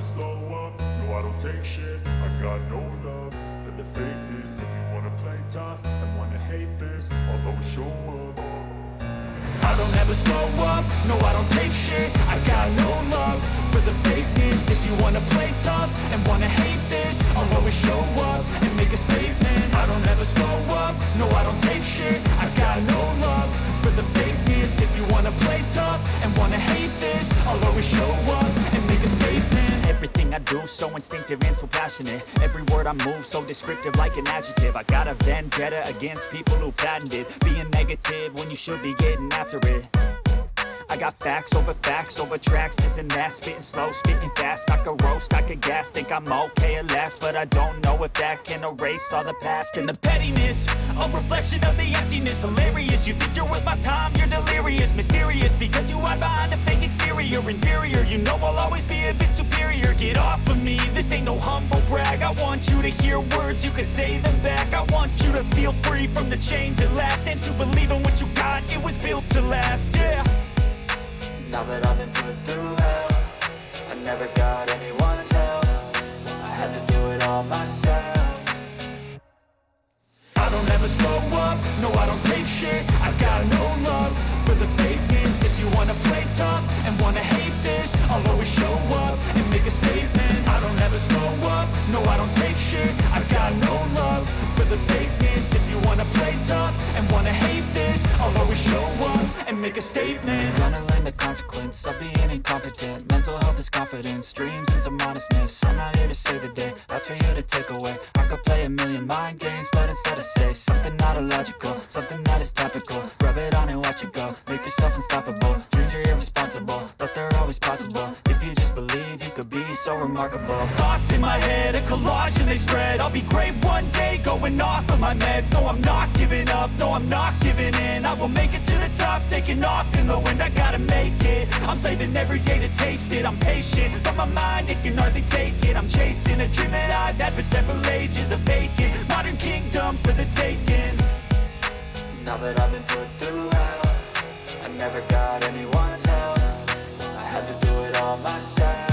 slow up, no I don't take shit. I got no love for the fakeness. If you wanna play tough and wanna hate this, I'll always show up. I don't ever slow up, no I don't take shit. I got no love for the fakeness. If you wanna play tough and wanna hate this, I'll always show up and make a statement. I don't ever slow up, no I don't take shit. I got no love for the fakeness. If you wanna play tough and wanna hate this, I'll always show up and make a statement. Everything I do so instinctive and so passionate. Every word I move so descriptive like an adjective. I got a vendetta against people who patented being negative when you should be getting after it. I got facts over tracks, this and that. Spitting slow, spitting fast, I could roast, I could gas. Think I'm okay at last, but I don't know if that can erase all the past. And the pettiness, a reflection of the emptiness. Hilarious, you think you're worth my time, you're delirious. Mysterious, because you hide behind a fake exterior. Inferior, you know I'll always be a bit superior. Get off of me, this ain't no humble brag. I want you to hear words, you can say them back. I want you to feel free from the chains at last, and to believe in what you got, it was built to last, yeah. Now that I've been put through hell, I never got anyone's help. I had to do it all myself. I don't ever slow up, no I don't take shit. I got no love for the fakeness. If you wanna play tough and wanna hate this, I'll always show up and make a statement. I don't ever slow up, no I don't take shit. I got no love for the fakeness. If you wanna play tough and wanna hate this, I'll always show up and make a statement. Gonna learn the consequence of being incompetent. Mental health is confidence, dreams and some honestness. I'm not here to save the day, that's for you to take away. I could play a million mind games, but instead I say something not illogical, something that is topical. Rub it on and watch it go, make yourself unstoppable. Dreams are irresponsible, but they're always possible. If you just believe, you could be so remarkable. Thoughts in my head, a collage and they spread. I'll be great one day, going off of my meds. No, I'm not giving up, no, I'm not giving in. I will make it to the top, taking off in the wind. I gotta make it, I'm saving every day to taste it. I'm patient, but my mind, it can hardly take it. I'm chasing a dream that I've had for several ages. A vacant, modern kingdom for the taking. Now that I've been put through hell, I never got anyone's help. I had to do it all myself.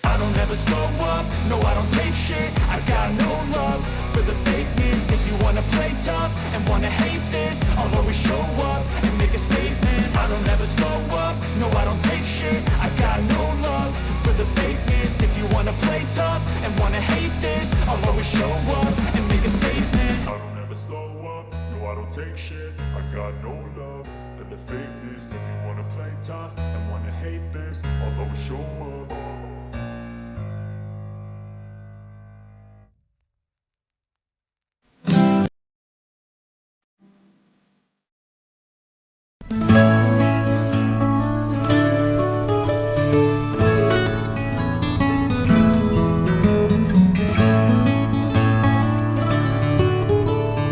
I don't ever slow up, no I don't take shit. I got no love for the fakeness. If you wanna play tough and wanna hate this, I'll always show up and make a statement. I don't ever slow up, no I don't take shit. I got no love for the fakeness. If you wanna play tough and wanna hate this, I'll always show up and make a statement. I don't ever slow up, no I don't take shit. I got no love for the fakeness. If you wanna play tough and wanna hate this, I'll always show up.